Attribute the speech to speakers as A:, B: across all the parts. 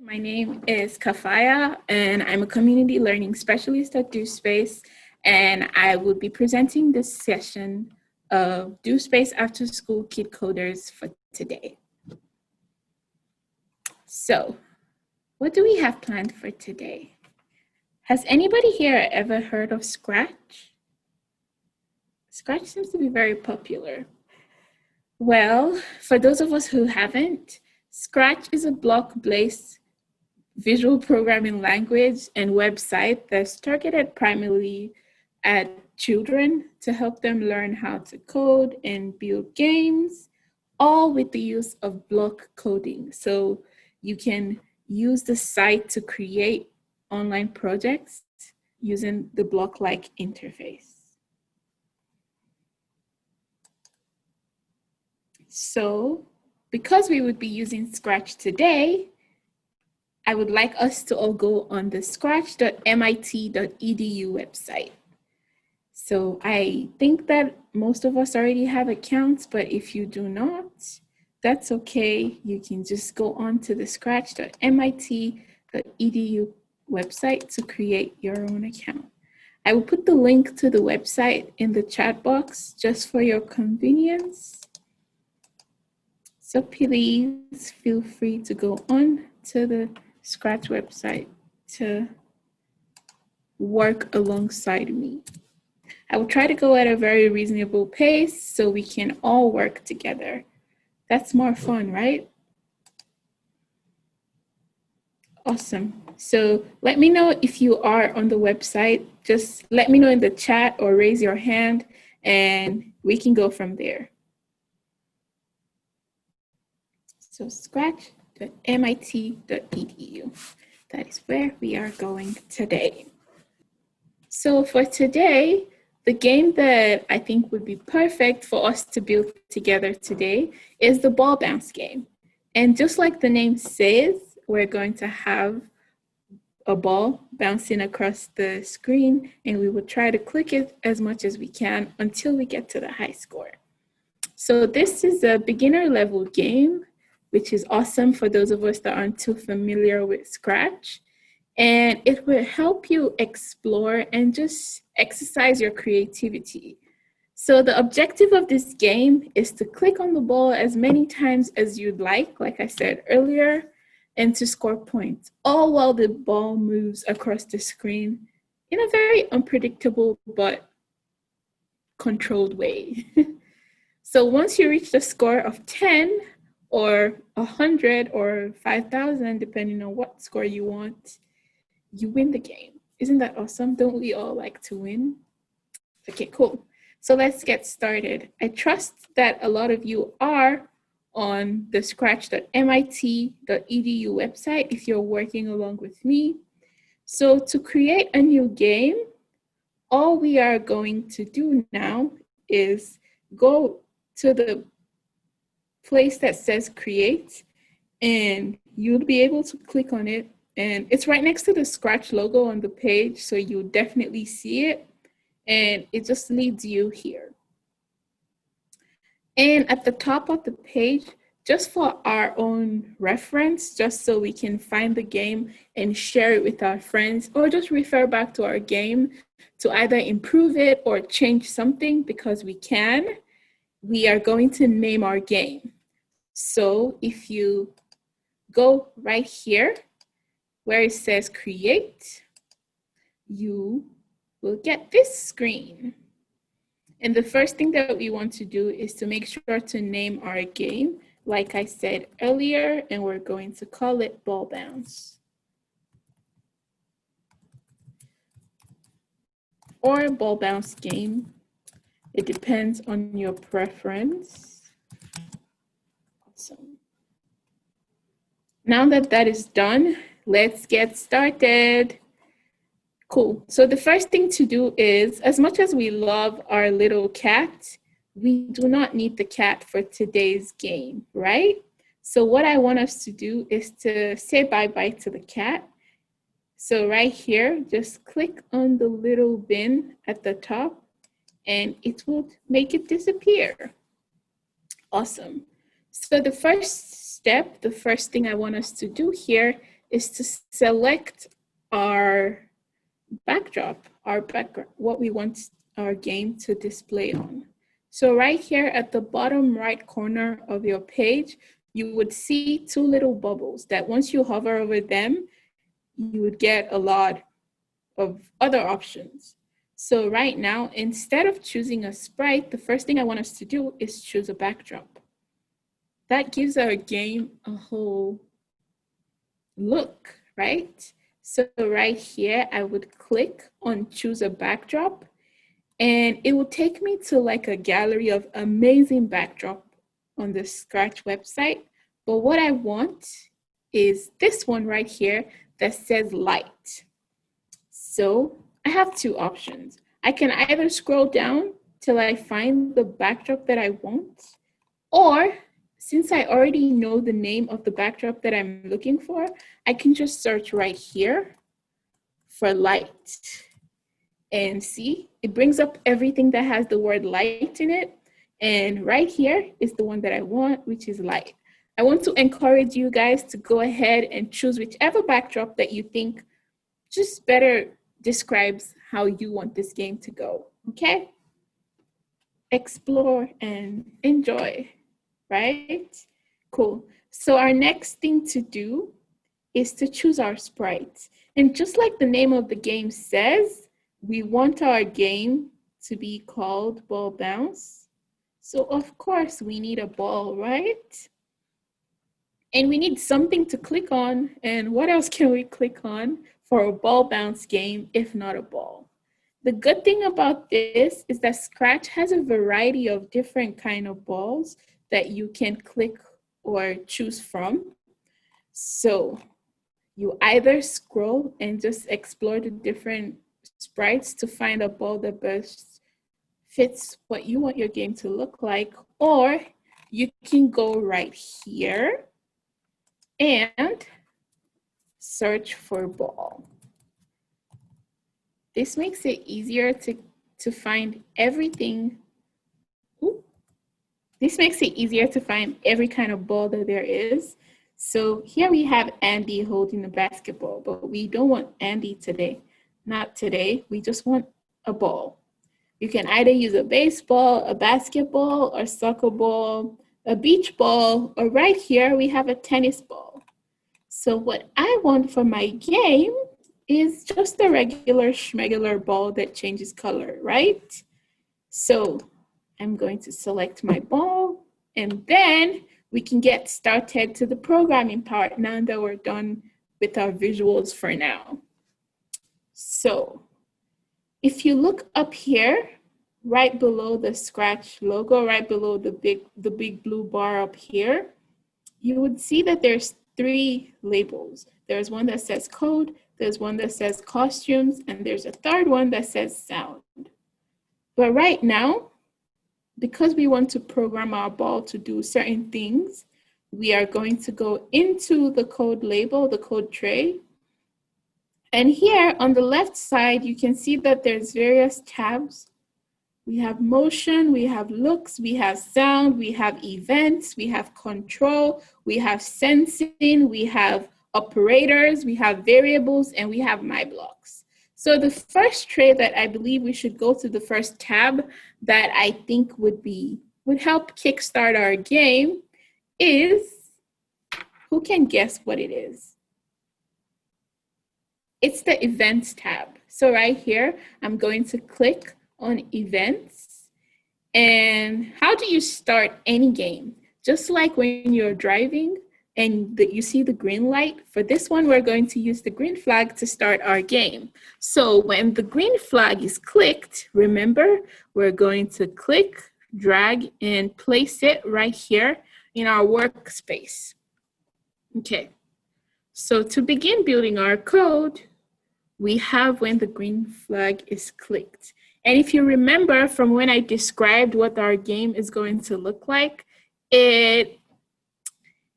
A: My name is Kafaya, and I'm a community learning specialist at DoSpace, and I will be presenting this session of DoSpace After School Kid Coders for today. So, what do we have planned for today? Has anybody here ever heard of Scratch? Scratch seems to be very popular. Well, for those of us who haven't, Scratch is a block-based visual programming language and website that's targeted primarily at children to help them learn how to code and build games, all with the use of block coding. So you can use the site to create online projects using the block-like interface. So because we would be using Scratch today, I would like us to all go on the scratch.mit.edu website. So I think that most of us already have accounts, but if you do not, that's okay. You can just go on to the scratch.mit.edu website to create your own account. I will put the link to the website in the chat box just for your convenience. So please feel free to go on to the Scratch website to work alongside me. I will try to go at a very reasonable pace so we can all work together. That's more fun, right? Awesome. So let me know if you are on the website. Just let me know in the chat or raise your hand and we can go from there. So scratch.mit.edu. That is where we are going today. So for today, the game that I think would be perfect for us to build together today is the ball bounce game. And just like the name says, we're going to have a ball bouncing across the screen, and we will try to click it as much as we can until we get to the high score. So this is a beginner level game, which is awesome for those of us that aren't too familiar with Scratch. And it will help you explore and just exercise your creativity. So the objective of this game is to click on the ball as many times as you'd like I said earlier, and to score points, all while the ball moves across the screen in a very unpredictable but controlled way. So once you reach the score of 10 or 100 or 5,000, depending on what score you want, you win the game. Isn't that awesome? Don't we all like to win? Okay, cool. So let's get started. I trust that a lot of you are on the scratch.mit.edu website if you're working along with me. So to create a new game, all we are going to do now is go to the place that says create, and you'll be able to click on it. And it's right next to the Scratch logo on the page, so you'll definitely see it. And it just leads you here. And at the top of the page, just for our own reference, just so we can find the game and share it with our friends, or just refer back to our game to either improve it or change something, because we can, we are going to name our game. So if you go right here, where it says create, you will get this screen. And the first thing that we want to do is to make sure to name our game, like I said earlier, and we're going to call it Ball Bounce. Or Ball Bounce Game. It depends on your preference. Awesome. Now that that is done, let's get started. Cool. So the first thing to do is, as much as we love our little cat, we do not need the cat for today's game, right? So what I want us to do is to say bye-bye to the cat. So right here, just click on the little bin at the top and it will make it disappear. Awesome. So the first step, the first thing I want us to do here is to select our backdrop, our background, what we want our game to display on. So right here at the bottom right corner of your page, you would see two little bubbles that once you hover over them, you would get a lot of other options. So right now, instead of choosing a sprite, the first thing I want us to do is choose a backdrop. That gives our game a whole look, right? So right here, I would click on choose a backdrop, and it will take me to like a gallery of amazing backdrop on the Scratch website. But what I want is this one right here that says light. So I have two options. I can either scroll down till I find the backdrop that I want, or since I already know the name of the backdrop that I'm looking for, I can just search right here for light. And see, it brings up everything that has the word light in it. And right here is the one that I want, which is light. I want to encourage you guys to go ahead and choose whichever backdrop that you think just better describes how you want this game to go, okay? Explore and enjoy, right? Cool. So our next thing to do is to choose our sprites. And just like the name of the game says, we want our game to be called Ball Bounce. So of course we need a ball, right? And we need something to click on. And what else can we click on for a ball bounce game if not a ball? The good thing about this is that Scratch has a variety of different kind of balls that you can click or choose from. So you either scroll and just explore the different sprites to find a ball that best fits what you want your game to look like, or you can go right here and search for ball. This makes it easier to find everything. Ooh. This makes it easier to find every kind of ball that there is. So here we have Andy holding the basketball, but we don't want Andy today. Not today, we just want a ball. You can either use a baseball, a basketball, or soccer ball, a beach ball, or right here we have a tennis ball. So what I want for my game is just a regular schmegular ball that changes color, right? So I'm going to select my ball, and then we can get started to the programming part now that we're done with our visuals for now. So if you look up here, right below the Scratch logo, right below the big blue bar up here, you would see that there's three labels. There's one that says code, there's one that says costumes, and there's a third one that says sound. But right now, because we want to program our ball to do certain things, we are going to go into the code label, the code tray. And here on the left side, you can see that there's various tabs. We have motion, we have looks, we have sound, we have events, we have control, we have sensing, we have operators, we have variables, and we have my blocks. So the first tray that I believe we should go to, the first tab that I think would help kickstart our game is, who can guess what it is? It's the events tab. So right here, I'm going to click on events. And how do you start any game? Just like when you're driving and you see the green light, for this one, we're going to use the green flag to start our game. So when the green flag is clicked, remember, we're going to click, drag, and place it right here in our workspace. Okay, so to begin building our code, we have when the green flag is clicked. And if you remember from when I described what our game is going to look like, it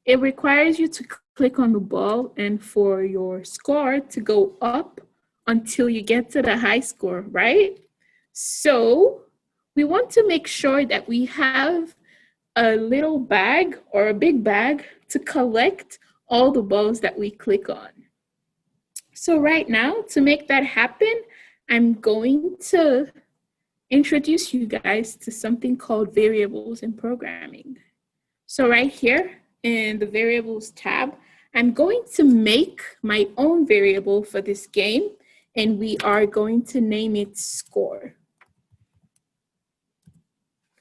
A: requires you to click on the ball and for your score to go up until you get to the high score, right? So we want to make sure that we have a little bag or a big bag to collect all the balls that we click on. So right now, to make that happen, I'm going to introduce you guys to something called variables in programming. So right here in the variables tab, I'm going to make my own variable for this game, and we are going to name it score.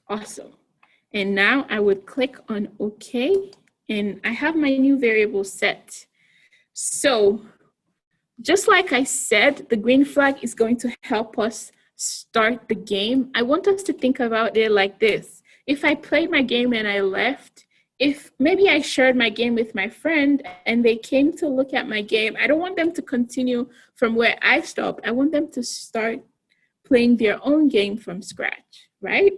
A: Awesome. And now I would click on OK, and I have my new variable set. So just like I said, the green flag is going to help us start the game. I want us to think about it like this. If I played my game and I left, if maybe I shared my game with my friend and they came to look at my game, I don't want them to continue from where I stopped. I want them to start playing their own game from scratch, right?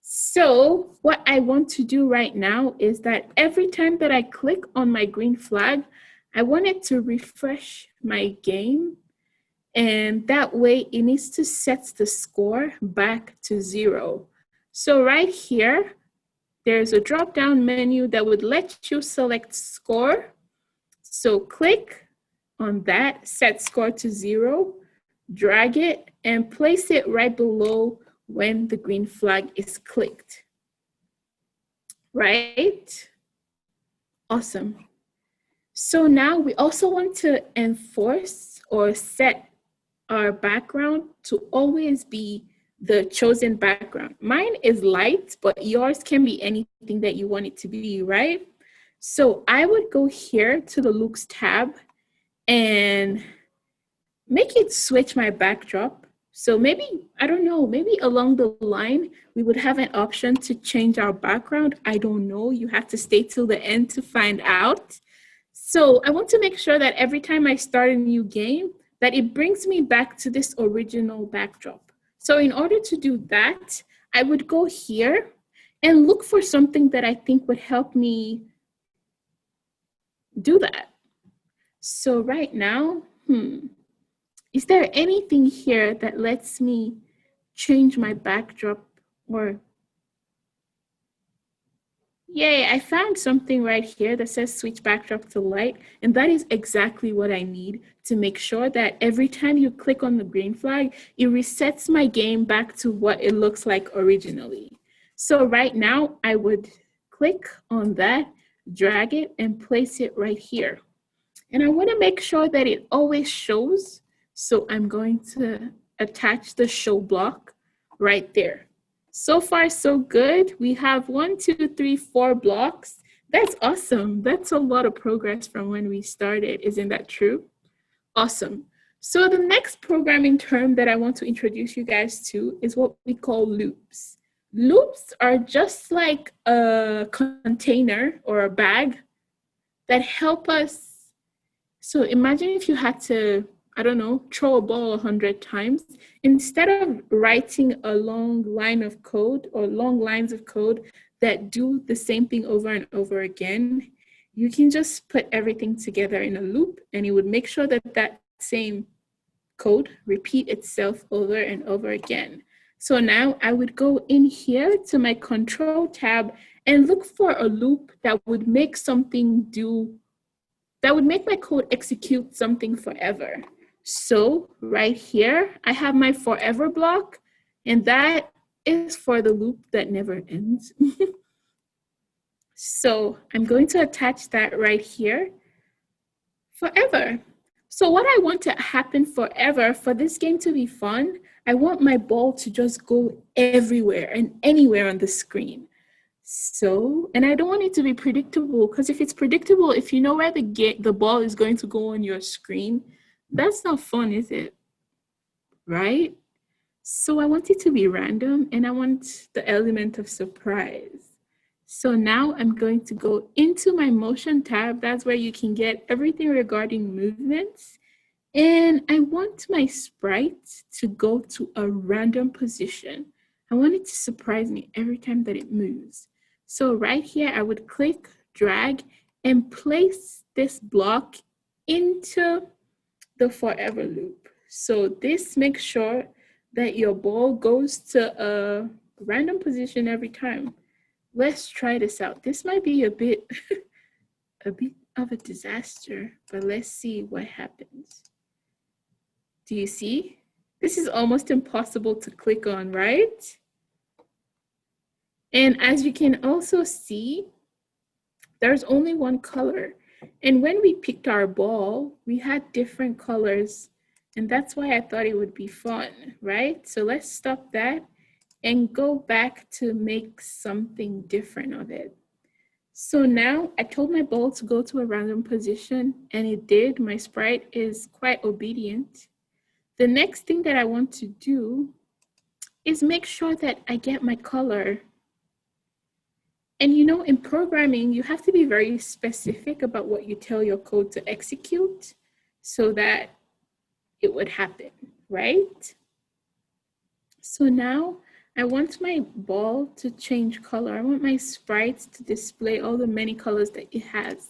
A: So what I want to do right now is that every time that I click on my green flag, I want it to refresh my game, and that way it needs to set the score back to 0. So right here, there's a drop-down menu that would let you select score. So click on that, set score to 0, drag it, and place it right below when the green flag is clicked. Right? Awesome. So now we also want to enforce or set our background to always be the chosen background. Mine is light, but yours can be anything that you want it to be, right? So I would go here to the looks tab and make it switch my backdrop. So maybe, I don't know, maybe along the line, we would have an option to change our background. I don't know. You have to stay till the end to find out. So I want to make sure that every time I start a new game, that it brings me back to this original backdrop. So in order to do that, I would go here and look for something that I think would help me do that. So right now, is there anything here that lets me change my backdrop? Or yay, I found something right here that says switch backdrop to light, and that is exactly what I need to make sure that every time you click on the green flag, it resets my game back to what it looks like originally. So right now, I would click on that, drag it, and place it right here. And I want to make sure that it always shows. So I'm going to attach the show block right there. So far, so good. We have 1, 2, 3, 4 blocks. That's awesome. That's a lot of progress from when we started. Isn't that true? Awesome. So the next programming term that I want to introduce you guys to is what we call loops. Loops are just like a container or a bag that help us. So imagine if you had to, I don't know, throw a ball 100 times. Instead of writing a long line of code or long lines of code that do the same thing over and over again, you can just put everything together in a loop, and it would make sure that that same code repeat itself over and over again. So now I would go in here to my control tab and look for a loop that would make something do, that would make my code execute something forever. So right here, I have my forever block, and that is for the loop that never ends. So I'm going to attach that right here, forever. So what I want to happen forever, for this game to be fun, I want my ball to just go everywhere and anywhere on the screen. So, and I don't want it to be predictable, because if it's predictable, if you know where the ball is going to go on your screen, that's not fun, is it? Right? So I want it to be random, and I want the element of surprise. So now I'm going to go into my motion tab. That's where you can get everything regarding movements. And I want my sprite to go to a random position. I want it to surprise me every time that it moves. So right here, I would click, drag, and place this block into the forever loop. So this makes sure that your ball goes to a random position every time. Let's try this out. This might be a bit of a disaster, but let's see what happens. Do you see? This is almost impossible to click on, right? And as you can also see, there's only one color. And when we picked our ball, we had different colors. And that's why I thought it would be fun, right? So let's stop that and go back to make something different of it. So now I told my ball to go to a random position and it did. My sprite is quite obedient. The next thing that I want to do is make sure that I get my color. And you know, in programming, you have to be very specific about what you tell your code to execute so that it would happen, right? So now I want my ball to change color. I want my sprites to display all the many colors that it has.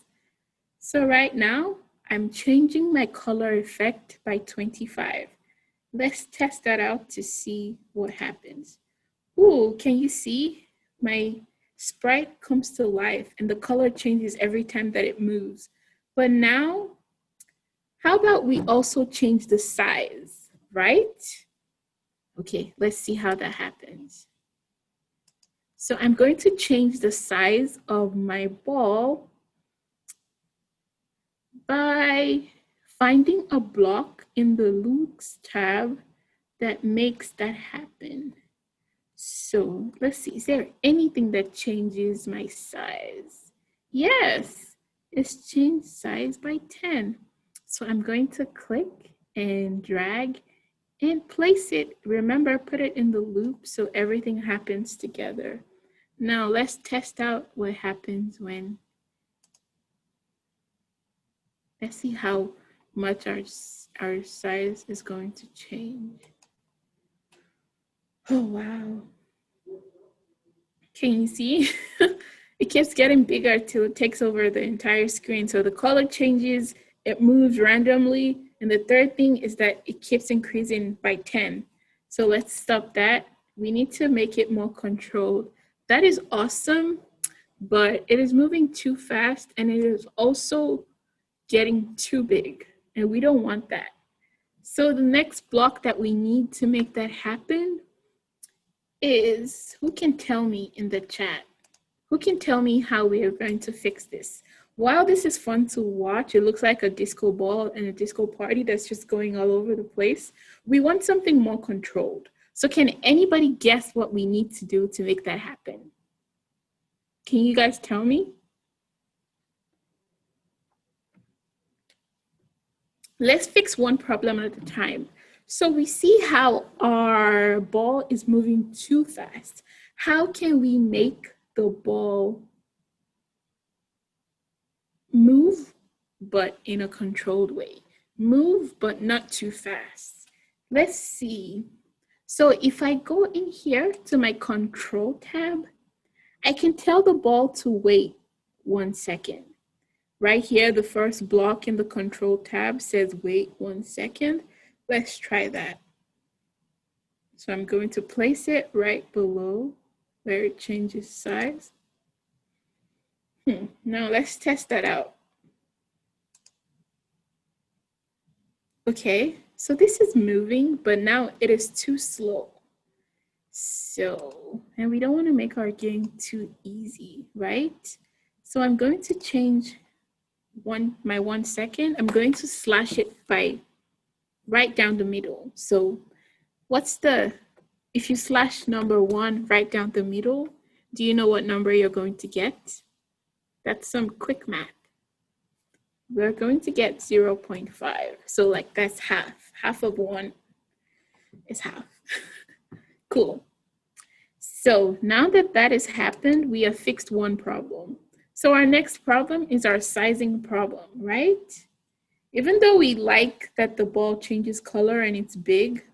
A: So right now, I'm changing my color effect by 25. Let's test that out to see what happens. Ooh, can you see? My sprite comes to life and the color changes every time that it moves. But now, how about we also change the size, right? Okay, let's see how that happens. So I'm going to change the size of my ball by finding a block in the Looks tab that makes that happen. So let's see, is there anything that changes my size? Yes, it's changed size by 10. So I'm going to click and drag and place it. Remember, put it in the loop so everything happens together. Now let's test out what happens when, let's see how much our size is going to change. Oh, wow. Can you see? It keeps getting bigger till it takes over the entire screen. So the color changes, it moves randomly. And the third thing is that it keeps increasing by 10. So let's stop that. We need to make it more controlled. That is awesome, but it is moving too fast and it is also getting too big. And we don't want that. So the next block that we need to make that happen is, who can tell me in the chat? Who can tell me how we are going to fix this? While this is fun to watch, it looks like a disco ball and a disco party that's just going all over the place. We want something more controlled. So can anybody guess what we need to do to make that happen? Can you guys tell me? Let's fix one problem at a time. So we see how our ball is moving too fast. How can we make the ball move, but in a controlled way? Move, but not too fast. Let's see. So if I go in here to my control tab, I can tell the ball to wait 1 second. Right here, the first block in the control tab says wait 1 second. Let's try that. So I'm going to place it right below where it changes size. Now let's test that out. Okay, so this is moving, but now it is too slow. So, and we don't want to make our game too easy, right? So I'm going to change my 1 second. I'm going to slash it by right down the middle. So if you slash number 1 right down the middle, do you know what number you're going to get? That's some quick math. We're going to get 0.5. So like that's half. Half of 1 is half. Cool. So now that that has happened, we have fixed one problem. So our next problem is our sizing problem, right? Even though we like that the ball changes color and it's big,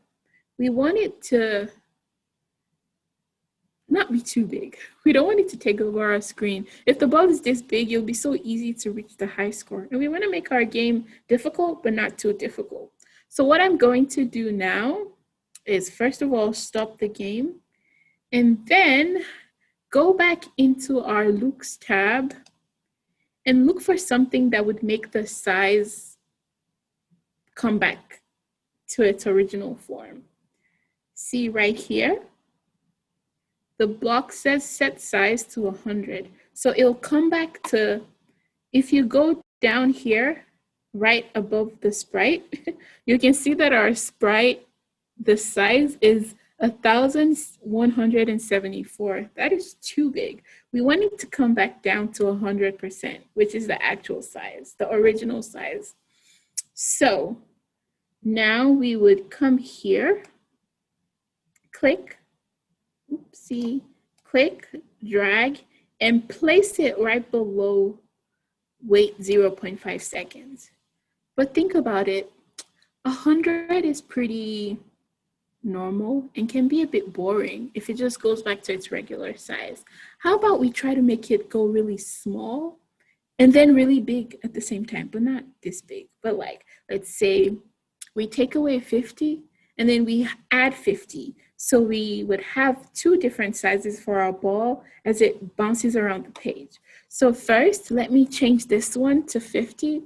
A: we want it to not be too big. We don't want it to take over our screen. If the ball is this big, it'll be so easy to reach the high score. And we want to make our game difficult, but not too difficult. So what I'm going to do now is, first of all, stop the game and then go back into our Looks tab and look for something that would make the size come back to its original form. See right here, the block says set size to 100. So it'll come back to, if you go down here, right above the sprite, you can see that our sprite, the size is 1,174. That is too big. We want it to come back down to 100%, which is the actual size, the original size. So now we would come here, click, oopsie, click, drag, and place it right below wait 0.5 seconds. But think about it, 100 is pretty normal and can be a bit boring if it just goes back to its regular size. How about we try to make it go really small and then really big at the same time, but not this big, but like, let's say we take away 50 and then we add 50. So we would have two different sizes for our ball as it bounces around the page. So first, let me change this one to 50.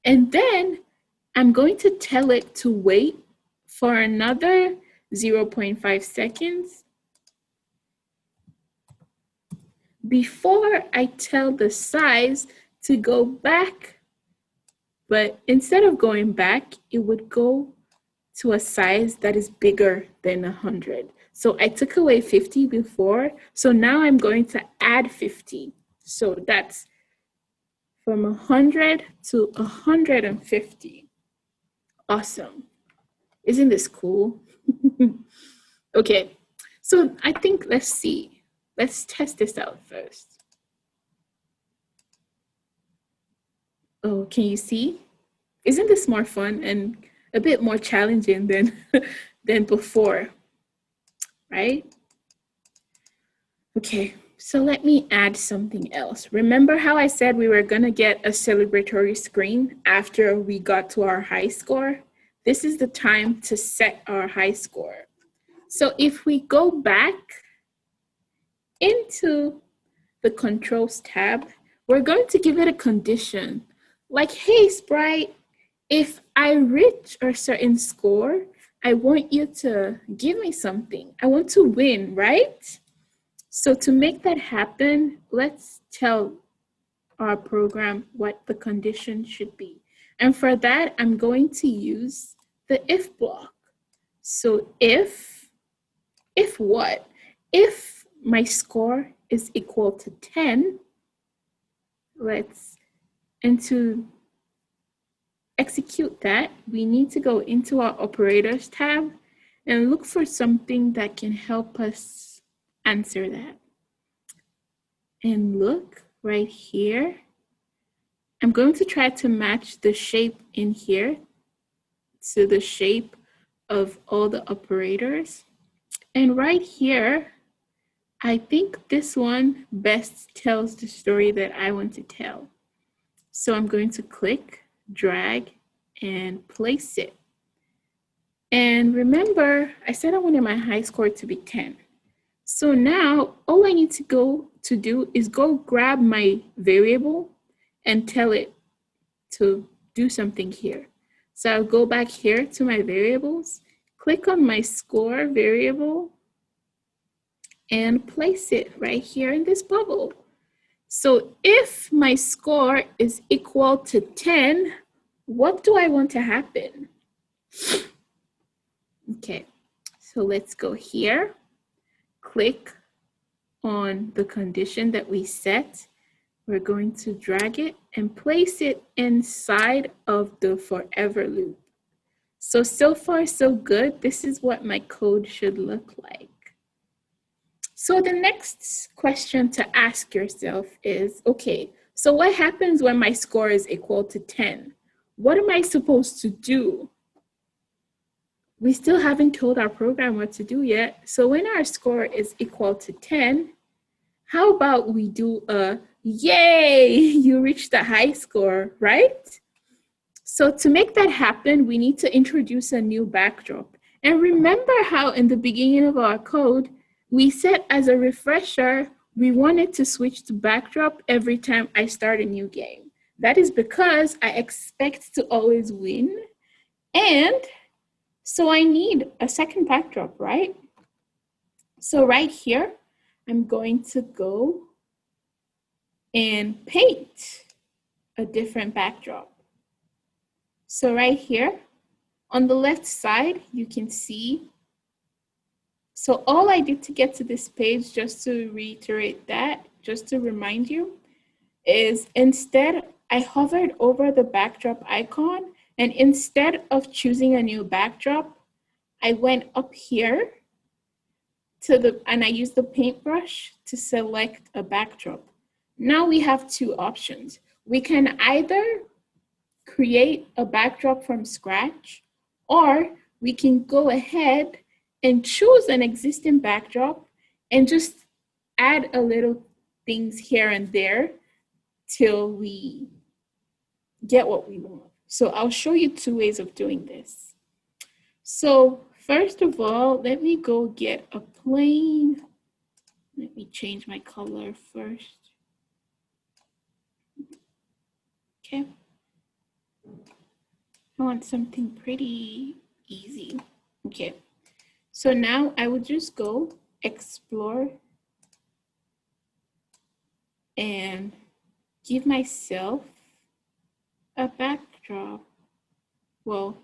A: And then I'm going to tell it to wait for another 0.5 seconds before I tell the size to go back. But instead of going back, it would go to a size that is bigger than 100. So I took away 50 before, so now I'm going to add 50. So that's from 100 to 150. Awesome. Isn't this cool? Okay, so I think let's see. Let's test this out first. Oh, can you see? Isn't this more fun and a bit more challenging than before, right? Okay, so let me add something else. Remember how I said we were gonna get a celebratory screen after we got to our high score? This is the time to set our high score. So if we go back into the controls tab, we're going to give it a condition. Like, hey, Sprite, if I reach a certain score, I want you to give me something. I want to win, right? So to make that happen, let's tell our program what the condition should be. And for that, I'm going to use the if block. So if what? If my score is equal to 10, and to execute that, we need to go into our operators tab and look for something that can help us answer that. And look right here. I'm going to try to match the shape in here to the shape of all the operators. And right here, I think this one best tells the story that I want to tell. So I'm going to click, drag, and place it. And remember, I said I wanted my high score to be 10. So now all I need to do is go grab my variable and tell it to do something here. So I'll go back here to my variables, click on my score variable, and place it right here in this bubble. So if my score is equal to 10, what do I want to happen? Okay, so let's go here, click on the condition that we set. We're going to drag it and place it inside of the forever loop. So far, so good. This is what my code should look like. So the next question to ask yourself is, okay, so what happens when my score is equal to 10? What am I supposed to do? We still haven't told our program what to do yet. So when our score is equal to 10, how about we do a yay, you reached the high score, right? So to make that happen, we need to introduce a new backdrop. And remember how in the beginning of our code, we said as a refresher, we wanted to switch to backdrop every time I start a new game. That is because I expect to always win. And so I need a second backdrop, right? So right here, I'm going to go and paint a different backdrop. So right here, on the left side, you can see. So all I did to get to this page, just to reiterate that, just to remind you, is instead I hovered over the backdrop icon, and instead of choosing a new backdrop, I went up here and I used the paintbrush to select a backdrop. Now we have two options. We can either create a backdrop from scratch, or we can go ahead and choose an existing backdrop and just add a little things here and there till we get what we want. So I'll show you two ways of doing this. So first of all, let me go get a plain. Let me change my color first. Okay. I want something pretty easy. Okay. So now I would just go explore and give myself a backdrop. Well,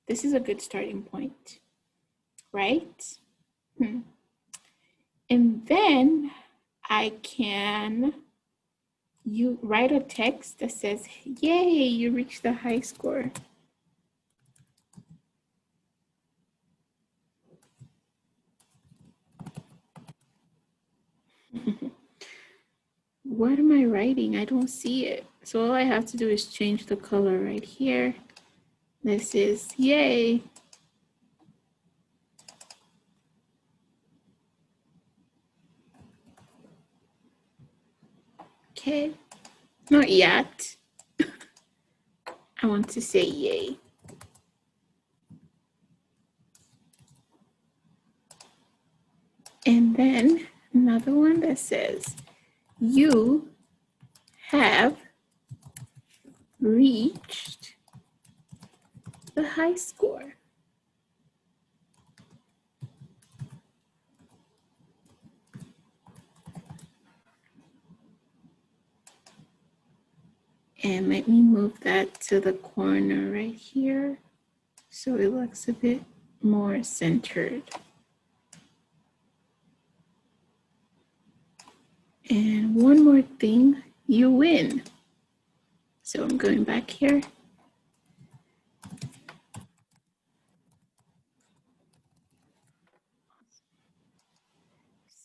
A: this is a good starting point, right? And then I can write a text that says, yay, you reached the high score. What am I writing? I don't see it. So all I have to do is change the color right here. This is yay. Okay, not yet. I want to say yay. And then another one that says, you have reached the high score. And let me move that to the corner right here so it looks a bit more centered. And one more thing, you win. So I'm going back here.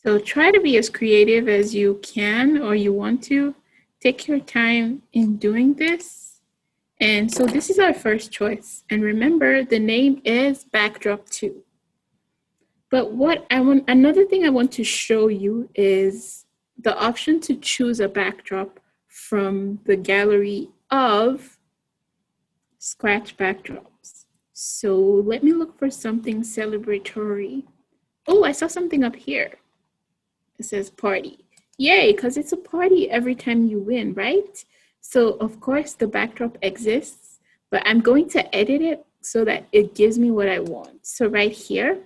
A: So try to be as creative as you can or you want to. Take your time in doing this. And so this is our first choice. And remember, the name is Backdrop 2. But another thing I want to show you is the option to choose a backdrop from the gallery of Scratch backdrops. So let me look for something celebratory. Oh, I saw something up here. It says party. Yay, because it's a party every time you win, right? So of course the backdrop exists, but I'm going to edit it so that it gives me what I want. So right here,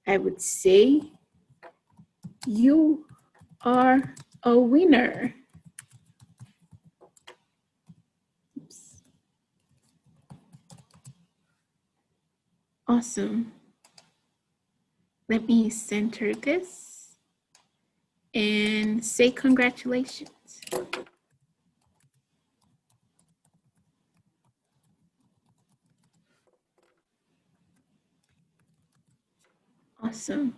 A: I would say you are a winner. Oops. Awesome. Let me center this and say congratulations. Awesome.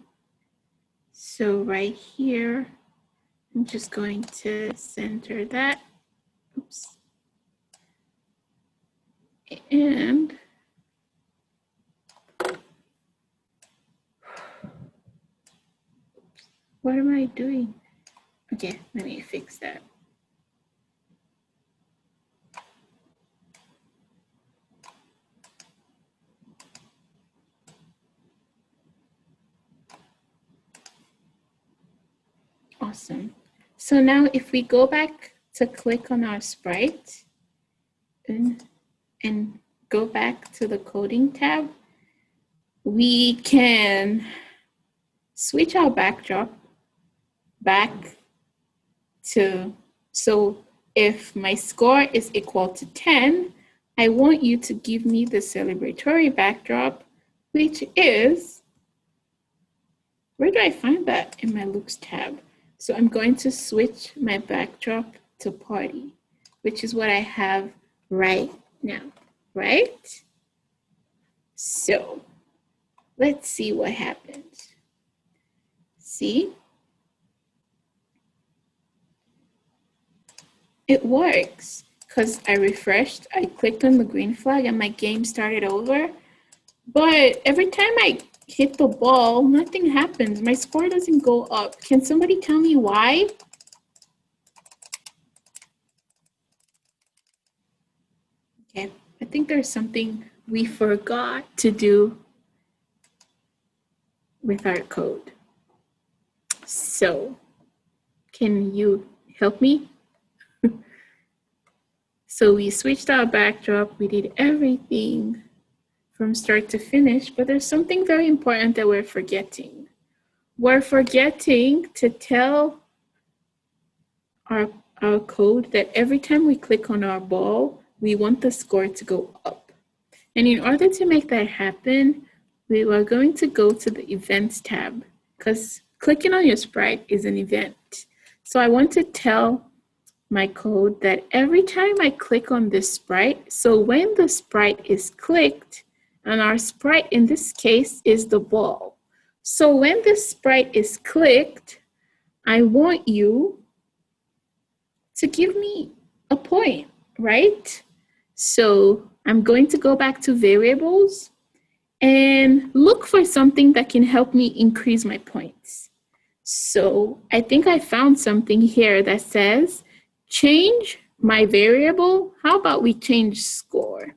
A: So right here, I'm just going to center that. Oops. And what am I doing? Okay, let me fix that. Awesome. So now if we go back to click on our sprite and go back to the coding tab, we can switch our backdrop back to, so if my score is equal to 10, I want you to give me the celebratory backdrop, which is, where do I find that in my looks tab? So I'm going to switch my backdrop to party, which is what I have right now, right? So let's see what happens. See? It works because I refreshed, I clicked on the green flag and my game started over. But every time I hit the ball, nothing happens. My score doesn't go up. Can somebody tell me why? Okay, I think there's something we forgot to do with our code. So, can you help me? So we switched our backdrop, we did everything from start to finish, but there's something very important that we're forgetting. We're forgetting to tell our code that every time we click on our ball, we want the score to go up. And in order to make that happen, we are going to go to the events tab because clicking on your sprite is an event. So I want to tell my code that every time I click on this sprite, so when the sprite is clicked, and our sprite in this case is the ball. So when the sprite is clicked, I want you to give me a point, right? So I'm going to go back to variables and look for something that can help me increase my points. So I think I found something here that says, change my variable. How about we change score?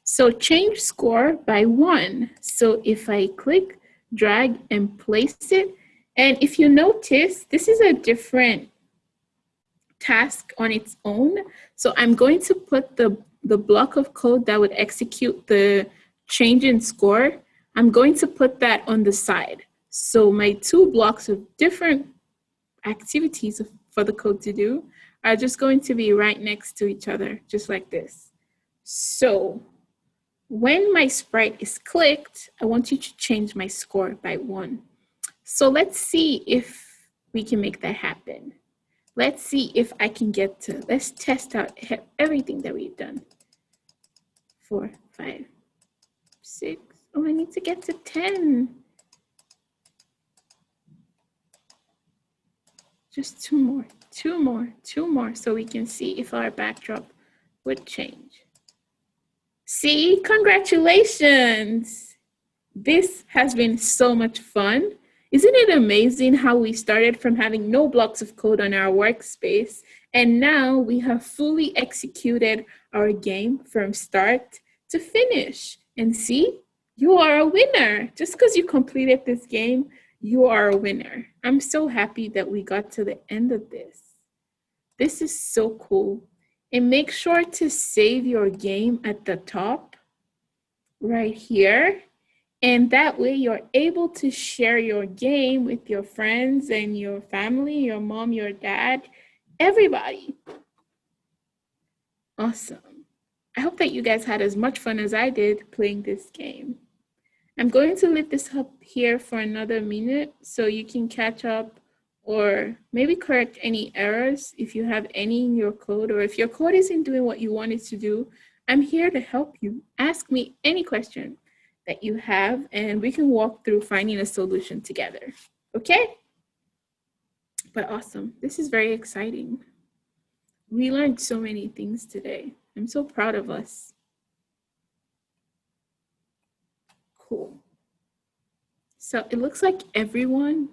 A: So change score by 1. So if I click, drag, and place it, and if you notice, this is a different task on its own. So I'm going to put the block of code that would execute the change in score. I'm going to put that on the side. So my 2 blocks of different activities for the code to do are just going to be right next to each other, just like this. So when my sprite is clicked, I want you to change my score by 1. So let's see if we can make that happen. Let's see if I can get to, let's test out everything that we've done. 4, 5, 6. Oh, I need to get to 10. Just 2 more, 2 more, 2 more, so we can see if our backdrop would change. See, congratulations. This has been so much fun. Isn't it amazing how we started from having no blocks of code on our workspace, and now we have fully executed our game from start to finish? And see, you are a winner. Just because you completed this game, you are a winner. I'm so happy that we got to the end of this. This is so cool. And make sure to save your game at the top right here. And that way you're able to share your game with your friends and your family, your mom, your dad, everybody. Awesome. I hope that you guys had as much fun as I did playing this game. I'm going to leave this up here for another minute so you can catch up or maybe correct any errors if you have any in your code, or if your code isn't doing what you want it to do, I'm here to help you. Ask me any question that you have and we can walk through finding a solution together, okay? But awesome, this is very exciting. We learned so many things today. I'm so proud of us. Cool. So it looks like everyone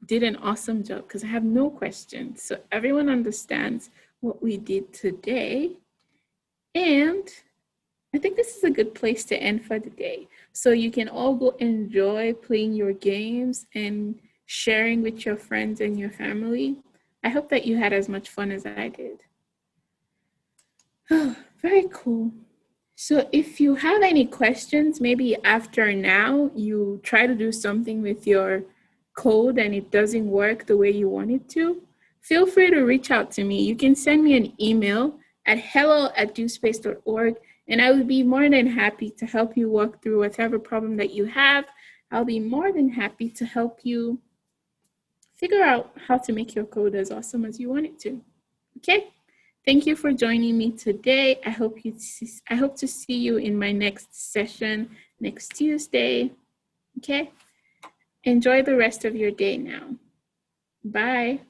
A: did an awesome job because I have no questions. So everyone understands what we did today. And I think this is a good place to end for the day. So you can all go enjoy playing your games and sharing with your friends and your family. I hope that you had as much fun as I did. Oh, very cool. So if you have any questions, maybe after now you try to do something with your code and it doesn't work the way you want it to, feel free to reach out to me. You can send me an email at hello@dospace.org, and I would be more than happy to help you walk through whatever problem that you have. I'll be more than happy to help you figure out how to make your code as awesome as you want it to. Okay? Thank you for joining me today. I hope to see you in my next session next Tuesday. Okay? Enjoy the rest of your day now. Bye.